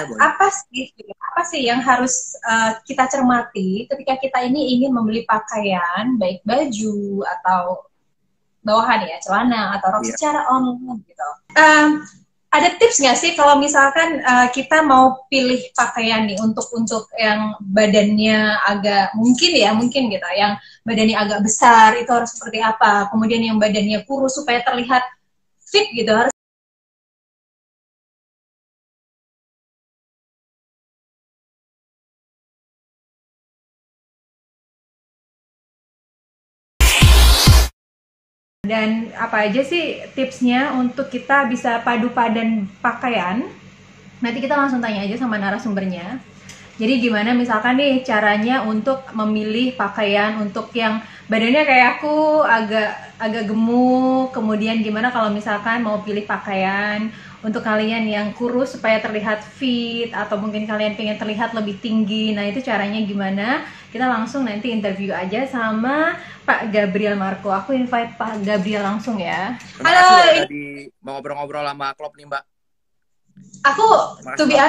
boleh. Apa sih yang harus kita cermati ketika kita ini ingin membeli pakaian, baik baju atau bawahan ya, celana atau rok Iya. secara online gitu. Ada tips nggak sih kalau misalkan kita mau pilih pakaian nih untuk yang badannya agak mungkin gitu, yang badannya agak besar itu harus seperti apa? Kemudian yang badannya kurus supaya terlihat fit gitu harus. Dan apa aja sih tipsnya untuk kita bisa padu padan pakaian? Nanti kita langsung tanya aja sama narasumbernya. Jadi gimana misalkan nih caranya untuk memilih pakaian untuk yang badannya kayak aku agak gemuk, kemudian gimana kalau misalkan mau pilih pakaian untuk kalian yang kurus supaya terlihat fit atau mungkin kalian pengen terlihat lebih tinggi. Nah, itu caranya gimana? Kita langsung nanti interview aja sama Pak Gabriel Marco. Aku invite Pak Gabriel langsung ya. Terima Halo, kasih loh udah mau ngobrol-ngobrol sama Klop nih, Mbak. aku Terima to kasih be waktunya.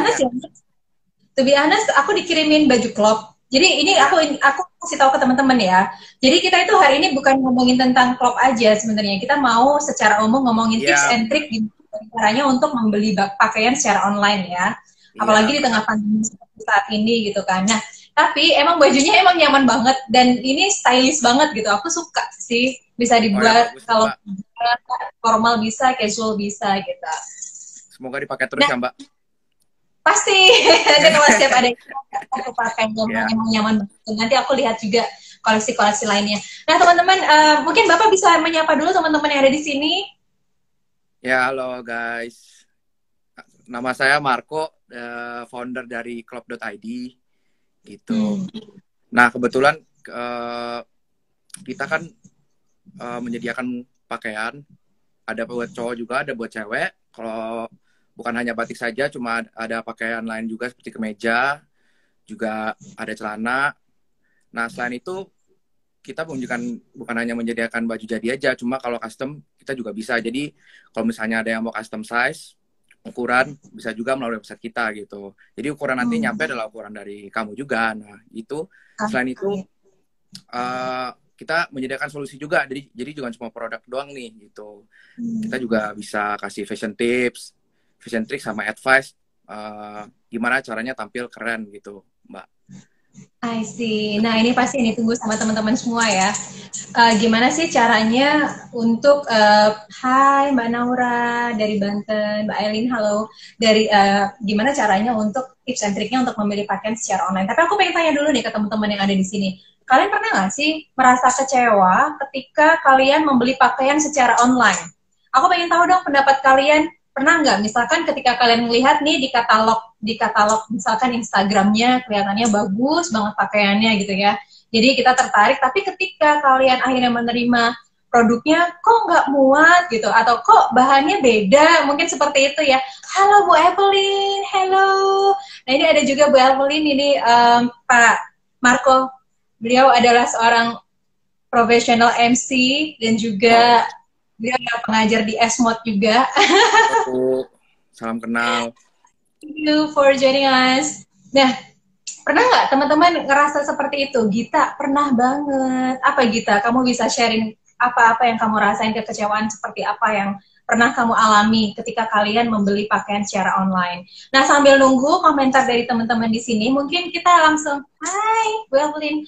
honest ya, aku dikirimin baju klop. Jadi ini Ya, aku kasih tahu ke teman-teman ya. Jadi kita itu hari ini bukan ngomongin tentang klop aja sebenarnya. Kita mau secara umum ngomongin tips iya and trick benar. gimana caranya untuk membeli pakaian secara online ya. Iya Apalagi di tengah benar. pandemi seperti saat ini gitu kan. Nah, tapi emang bajunya emang nyaman banget dan ini stylish banget gitu. Aku suka sih, bisa Oh ya dibuat bagus tuh, kalau Mbak. formal bisa, casual bisa gitu. Semoga dipakai terus Nah, ya, Mbak. pasti ada kalau setiap ada aku pakai Ya. emang nyaman banget. Nanti aku lihat juga koleksi-koleksi lainnya. Nah teman-teman, mungkin Bapak bisa menyapa dulu teman-teman yang ada di sini. Ya, halo guys. Nama saya Marco, founder dari Klop.id gitu. Hmm. Nah, kebetulan eh, kita kan menyediakan pakaian, ada buat cowok juga, ada buat cewek. Kalau bukan hanya batik saja, cuma ada pakaian lain juga seperti kemeja, juga ada celana. Nah, selain itu kita menunjukkan bukan hanya menyediakan baju jadi aja, cuma kalau custom kita juga bisa. Jadi kalau misalnya ada yang mau custom size, ukuran bisa juga melalui website kita gitu. Jadi ukuran nanti Hmm. nyampe adalah ukuran dari kamu juga. Nah, itu Ah, selain itu iya. kita menyediakan solusi juga. Jadi juga cuma produk doang nih gitu. Kita Hmm. juga bisa kasih fashion tips, fashion trick sama advice gimana caranya tampil keren gitu, Mbak. I see. Nah ini pasti ini tunggu sama teman-teman semua ya. Gimana sih caranya untuk Hai Mbak Naura dari Banten, Mbak Aileen, halo dari gimana caranya untuk tips and triknya untuk memilih pakaian secara online. Tapi aku pengen tanya dulu nih ke teman-teman yang ada di sini. Kalian pernah nggak sih merasa kecewa ketika kalian membeli pakaian secara online? Aku pengen tahu dong pendapat kalian. Pernah nggak misalkan ketika kalian melihat nih di katalog misalkan Instagramnya kelihatannya bagus banget pakaiannya gitu ya. Jadi kita tertarik, tapi ketika kalian akhirnya menerima produknya, kok nggak muat gitu, atau kok bahannya beda, mungkin seperti itu ya. Halo Bu Evelyn, hello. Nah ini ada juga Bu Evelyn, ini Pak Marco, beliau adalah seorang profesional MC dan Oh juga ya. dia adalah pengajar di Esmod juga. Oh, salam kenal. Thank you for joining us. Nah, pernah nggak teman-teman ngerasa seperti itu? Gita, pernah banget. Apa Gita? Kamu bisa sharing apa-apa yang kamu rasain, kekecewaan seperti apa yang pernah kamu alami ketika kalian membeli pakaian secara online. Nah, sambil nunggu komentar dari teman-teman di sini, mungkin kita langsung, Hai, Bu Evelyn.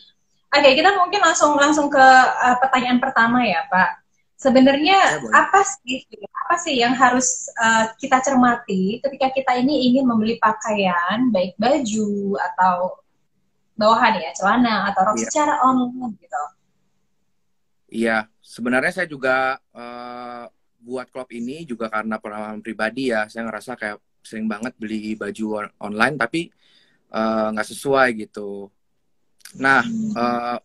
Oke, kita mungkin langsung langsung ke pertanyaan pertama ya, Pak. Sebenarnya Ya boleh. apa sih yang harus kita cermati ketika kita ini ingin membeli pakaian, baik baju atau bawahan ya, celana atau rok Iya, secara online gitu. iya. Sebenarnya saya juga buat klub ini juga karena pengalaman pribadi ya. Saya ngerasa kayak sering banget beli baju online tapi nggak sesuai gitu. Nah, eh,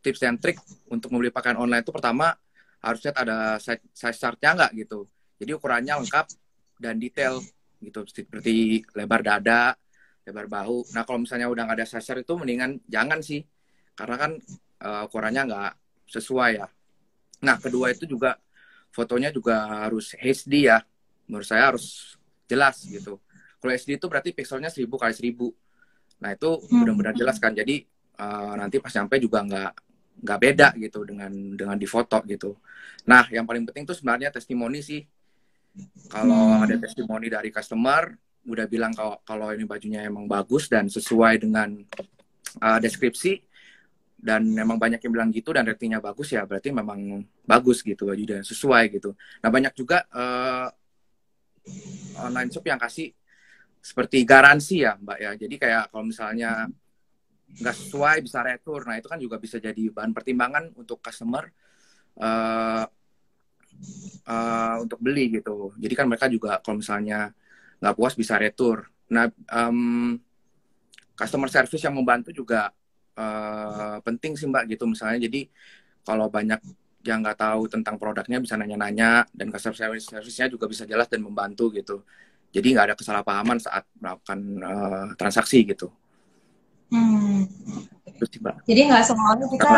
tips dan trik untuk membeli pakaian online itu pertama harus lihat ada size chart-nya nggak gitu. Jadi ukurannya lengkap dan detail gitu. Seperti lebar dada, lebar bahu. Nah, kalau misalnya udah nggak ada size chart itu mendingan jangan sih. Karena kan ukurannya nggak sesuai ya. Nah, kedua itu juga fotonya juga harus HD ya. Menurut saya harus jelas gitu. Full HD itu berarti pixelnya 1000 kali 1000. Nah itu benar-benar jelas kan. Jadi nanti pas nyampe juga nggak beda gitu dengan di foto gitu. Nah yang paling penting tuh sebenarnya testimoni sih. Kalau ada testimoni dari customer udah bilang kalau ini bajunya emang bagus dan sesuai dengan deskripsi, dan memang banyak yang bilang gitu dan ratingnya bagus, ya berarti memang bagus gitu baju dan sesuai gitu. Nah banyak juga online shop yang kasih seperti garansi ya Mbak ya. Jadi kayak kalau misalnya nggak sesuai bisa retur. Nah itu kan juga bisa jadi bahan pertimbangan untuk customer untuk beli gitu. Jadi kan mereka juga kalau misalnya nggak puas bisa retur. Nah customer service yang membantu juga penting sih Mbak gitu. Misalnya jadi kalau banyak yang nggak tahu tentang produknya bisa nanya-nanya, dan customer service-nya juga bisa jelas dan membantu gitu. Jadi nggak ada kesalahpahaman saat melakukan transaksi gitu. Terus, Mbak. Jadi nggak semuanya kita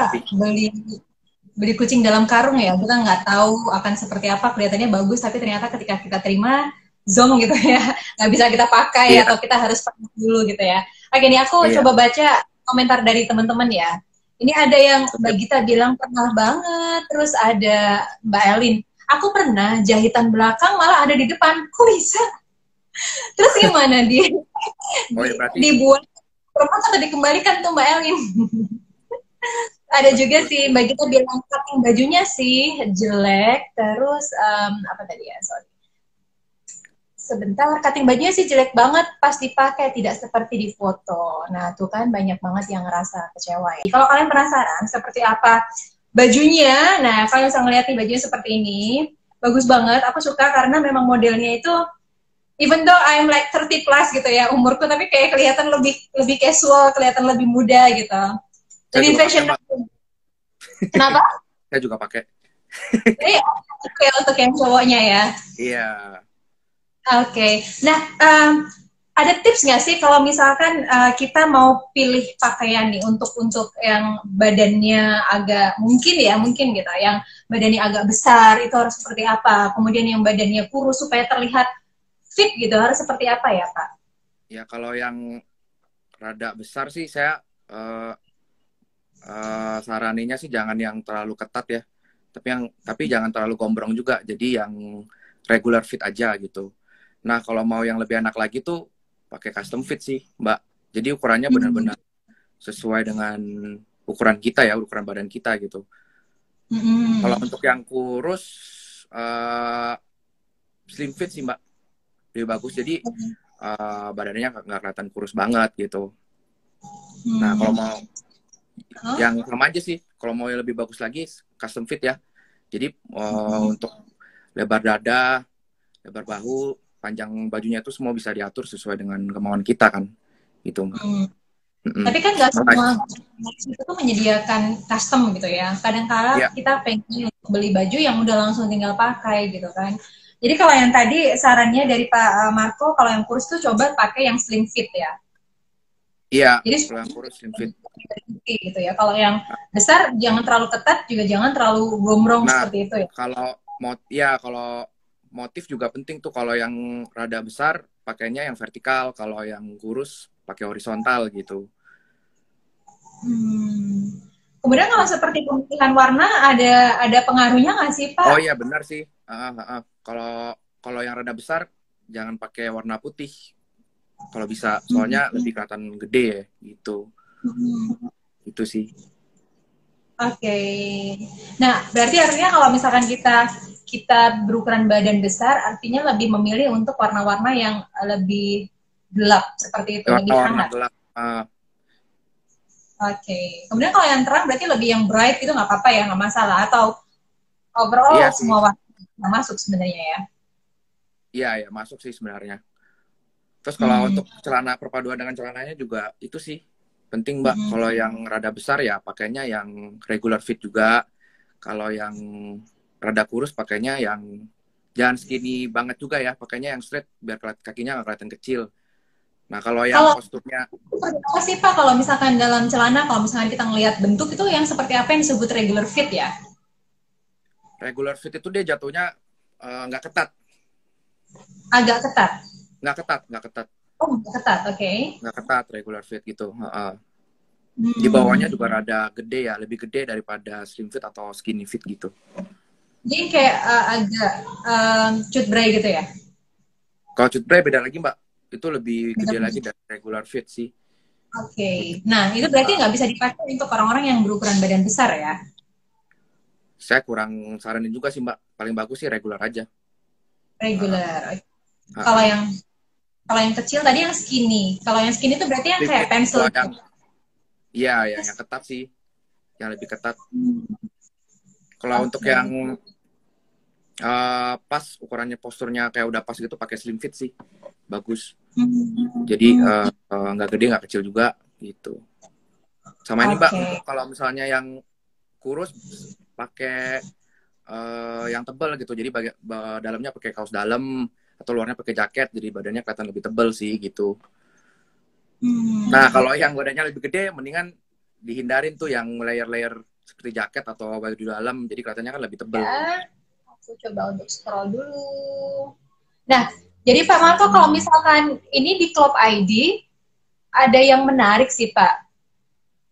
beli kucing dalam karung ya. Kita nggak tahu akan seperti apa, kelihatannya bagus, tapi ternyata ketika kita terima, zong gitu ya. Nggak bisa kita pakai atau kita harus pakai dulu gitu ya. Oke, ini aku coba baca komentar dari teman-teman ya. Ini ada yang Mbak Gita bilang pernah banget. Terus ada Mbak Elin. Aku pernah jahitan belakang malah ada di depan. Kok bisa? Terus gimana dibuat perempuan atau dikembalikan tuh Mbak Elin? Ada juga sih Mbak Gita bilang cutting bajunya sih jelek. Terus apa tadi ya? Sorry. Sebentar, cutting bajunya sih jelek banget pas dipakai, tidak seperti di foto. Nah, tuh kan banyak banget yang ngerasa kecewa ya. Kalau kalian penasaran seperti apa bajunya, nah kalian bisa ngeliat nih bajunya seperti ini. Bagus banget, aku suka karena memang modelnya itu even though I'm like 30 plus gitu ya umurku, tapi kayak kelihatan lebih casual, kelihatan lebih muda gitu. Lebih fashion. Kenapa? Saya juga pakai. Iya, oke, untuk yang cowoknya ya. Iya. Oke, nah ada tips nggak sih kalau misalkan kita mau pilih pakaian nih untuk yang badannya agak mungkin gitu, yang badannya agak besar itu harus seperti apa? Kemudian yang badannya kurus supaya terlihat fit gitu harus seperti apa ya Pak? Ya kalau yang rada besar sih saya saraninya sih jangan yang terlalu ketat ya, tapi jangan terlalu gombrong juga. Jadi yang regular fit aja gitu. Nah, kalau mau yang lebih enak lagi tuh pakai custom fit sih, Mbak. Jadi ukurannya benar-benar sesuai dengan ukuran kita ya, ukuran badan kita gitu. Kalau untuk yang kurus, slim fit sih, Mbak. Lebih bagus. Jadi badannya nggak kelihatan kurus banget gitu. Nah, kalau mau yang sama aja sih. Kalau mau yang lebih bagus lagi, custom fit ya. Jadi untuk lebar dada, lebar bahu, panjang bajunya itu semua bisa diatur sesuai dengan kemauan kita kan, gitu. Tapi kan nggak semua itu tuh menyediakan custom gitu ya. Kadang-kadang kita pengen beli baju yang udah langsung tinggal pakai gitu kan. Jadi kalau yang tadi sarannya dari Pak Marco, kalau yang kurus tuh coba pakai yang slim fit ya. Iya. Jadi kalau yang kurus slim fit. Gitu ya. Kalau yang besar jangan terlalu ketat, juga jangan terlalu gombrong seperti itu ya. Kalau motif juga penting tuh. Kalau yang rada besar pakainya yang vertikal, kalau yang kurus pakai horizontal gitu. Kemudian kalau seperti pemilihan warna ada pengaruhnya nggak sih Pak? Oh iya benar sih. Kalau yang rada besar jangan pakai warna putih. Kalau bisa, soalnya lebih kelihatan gede ya gitu. Itu sih. Oke. Nah berarti artinya kalau misalkan kita berukuran badan besar, artinya lebih memilih untuk warna-warna yang lebih gelap seperti itu, lebih hangat. Gelap. Oke. Kemudian kalau yang terang berarti lebih yang bright itu nggak apa-apa ya, nggak masalah, atau overall semua warna masuk sebenarnya ya? Iya, masuk sih sebenarnya. Terus kalau untuk celana, perpaduan dengan celananya juga itu sih penting Mbak. Kalau yang rada besar ya pakainya yang regular fit juga. Kalau yang rada kurus pakainya yang jangan skinny banget juga ya, pakainya yang straight biar kakinya nggak kelihatan kecil. Nah kalau yang posturnya apa sih Pak kalau misalkan dalam celana, kalau misalkan kita ngelihat bentuk itu yang seperti apa yang disebut regular fit ya? Regular fit itu dia jatuhnya nggak ketat. Agak ketat? Nggak ketat, nggak ketat. Oh, nggak ketat, oke. Nggak ketat, regular fit gitu. Di bawahnya Hmm. juga rada gede ya, lebih gede daripada slim fit atau skinny fit gitu. Jadi kayak agak cut bray gitu ya? Kalau cut bray beda lagi Mbak, itu lebih gede Beda. lagi dari regular fit sih. Oke. Gitu. Nah, itu berarti Uh, nggak bisa dipakai untuk orang-orang yang berukuran badan besar ya? saya kurang saranin juga sih Mbak, paling bagus sih regular aja. Uh, Regular. Kalau uh. yang kalau yang kecil tadi yang skinny. Kalau yang skinny itu berarti yang Slim kayak fit pencil kalau gitu. iya ya, yang ketat sih, yang lebih ketat. Hmm, Kalau untuk yang oke. pas ukurannya posturnya kayak udah pas gitu pakai slim fit sih, bagus. Hmm, Jadi hmm, nggak gede nggak kecil juga gitu. Sama ini Mbak, untuk oke. kalau misalnya yang kurus pakai yang tebal gitu. Jadi dalamnya pakai kaos dalam atau luarnya pakai jaket. Jadi badannya kelihatan lebih tebal sih gitu. Nah Hmm, kalau yang badannya lebih gede, mendingan dihindarin tuh yang layer-layer seperti jaket atau baju dalam. Jadi kelihatannya kan lebih tebal. ya, aku coba untuk scroll dulu. Nah, jadi Pak Marco kalau misalkan ini di Klub ID ada yang menarik sih Pak.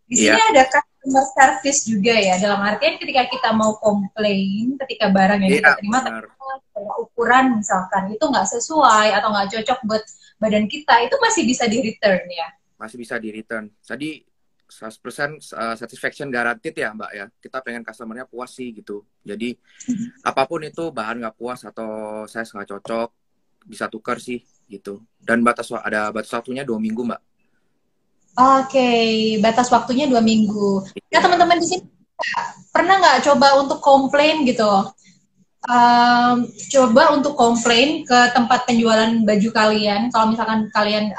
Di sini Iya, ada customer service juga ya. Dalam artian ketika kita mau komplain, ketika barang yang kita iya terima benar. ternyata ukuran misalkan itu nggak sesuai atau nggak cocok buat badan kita, itu masih bisa di return ya. Masih bisa di return. Jadi 100% satisfaction guaranteed ya Mbak ya. Kita pengen customernya puas sih gitu. Jadi apapun itu bahan nggak puas atau size nggak cocok bisa tukar sih gitu. Dan ada batas waktunya 2 minggu Mbak. Oke, batas waktunya 2 minggu. Nah Iya. teman-teman di sini pernah nggak coba untuk komplain gitu? Coba untuk komplain ke tempat penjualan baju kalian. Kalau misalkan kalian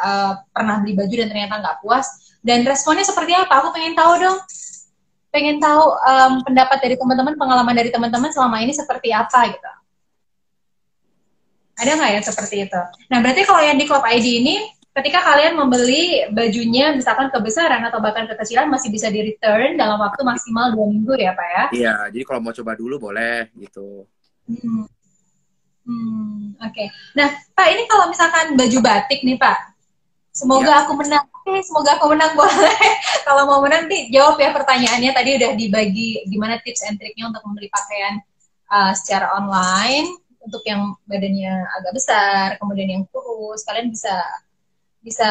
pernah beli baju dan ternyata nggak puas, dan responnya seperti apa? Aku pengen tahu dong. Pengen tahu pendapat dari teman-teman, pengalaman dari teman-teman selama ini seperti apa gitu. Ada nggak ya seperti itu? Nah, berarti kalau yang di Club ID ini, ketika kalian membeli bajunya, misalkan kebesaran atau bahkan kekecilan, masih bisa di return dalam waktu maksimal 2 minggu ya, Pak ya? Iya, jadi kalau mau coba dulu boleh gitu. Hmm. Oke. Nah, Pak, ini kalau misalkan baju batik nih, Pak, Iya. semoga aku menang. Semoga aku menang boleh. Kalau mau menang nih jawab ya pertanyaannya. Tadi udah dibagi gimana tips and triknya untuk membeli pakaian secara online. Untuk yang badannya agak besar, kemudian yang kurus, kalian bisa bisa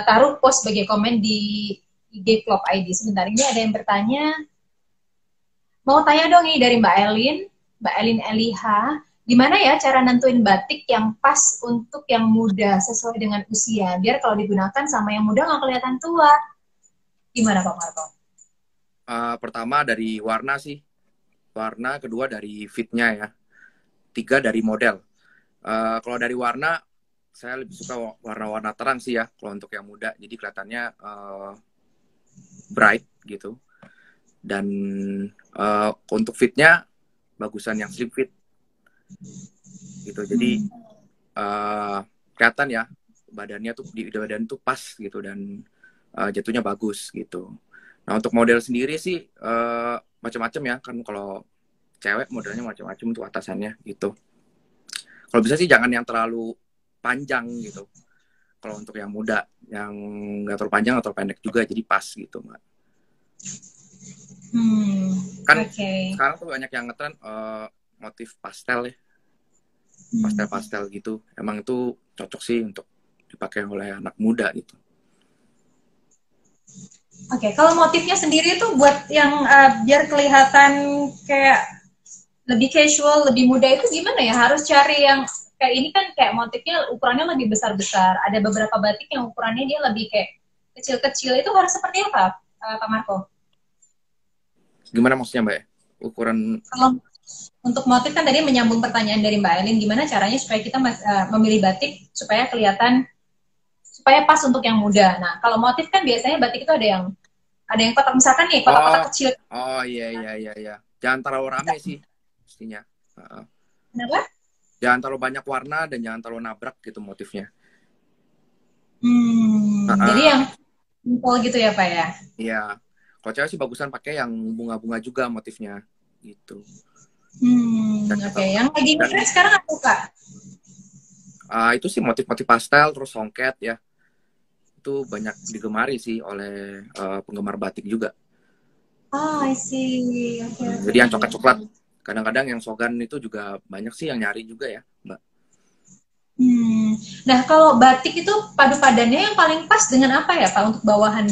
taruh post sebagai komen di IG Club ID. Sebentar, ini ada yang bertanya. Mau tanya dong nih dari Mbak Elin Eliha. Gimana ya cara nentuin batik yang pas untuk yang muda sesuai dengan usia, biar kalau digunakan sama yang muda nggak kelihatan tua. Gimana Pak Marco? Pertama dari warna sih. Warna, kedua dari fitnya ya. Tiga dari model. Kalau dari warna, saya lebih suka warna-warna terang sih ya. Kalau untuk yang muda, jadi kelihatannya bright gitu. Dan untuk fitnya, bagusan yang slim fit gitu. Jadi kelihatan ya badannya tuh di badan tuh pas gitu dan jatuhnya bagus gitu. Nah untuk model sendiri sih macam-macam ya kan, kalau cewek modelnya macam-macam tuh atasannya gitu. Kalau bisa sih jangan yang terlalu panjang gitu. Kalau untuk yang muda, yang nggak terlalu panjang atau pendek juga, jadi pas gitu Mbak. Kan Okay. sekarang tuh banyak yang ngetren motif pastel ya, pastel-pastel gitu. Emang itu cocok sih untuk dipakai oleh anak muda gitu. Oke, kalau motifnya sendiri itu buat yang biar kelihatan kayak lebih casual, lebih muda itu gimana ya? Harus cari yang kayak ini kan kayak motifnya ukurannya lebih besar-besar. Ada beberapa batik yang ukurannya dia lebih kayak kecil-kecil. Itu harus seperti apa, Pak Marco? Gimana maksudnya Mbak ya? Ukuran Kalau untuk motif kan tadi menyambung pertanyaan dari Mbak Elin, gimana caranya supaya kita memilih batik supaya kelihatan supaya pas untuk yang muda. Nah, kalau motif kan biasanya batik itu ada yang kotak misalkan nih oh, kotak-kotak kecil. oh iya iya iya iya. Jangan terlalu rame sih mestinya. Kenapa? Jangan terlalu banyak warna dan jangan terlalu nabrak gitu motifnya. Jadi yang simpel gitu ya Pak ya. Iya. Kalau cewek sih bagusan pakai yang bunga-bunga juga motifnya gitu. Dan Oke. Yang lagi dan ngetrend sekarang apa Kak? Itu sih motif-motif pastel terus songket ya. Itu banyak digemari sih oleh penggemar batik juga. Oh, I see. Oke, oke, Jadi yang oke. coklat-coklat, kadang-kadang yang sogan itu juga banyak sih yang nyari juga ya, Mbak. Hmm. Nah, kalau batik itu padu padannya yang paling pas dengan apa ya, Pak, untuk bawahannya?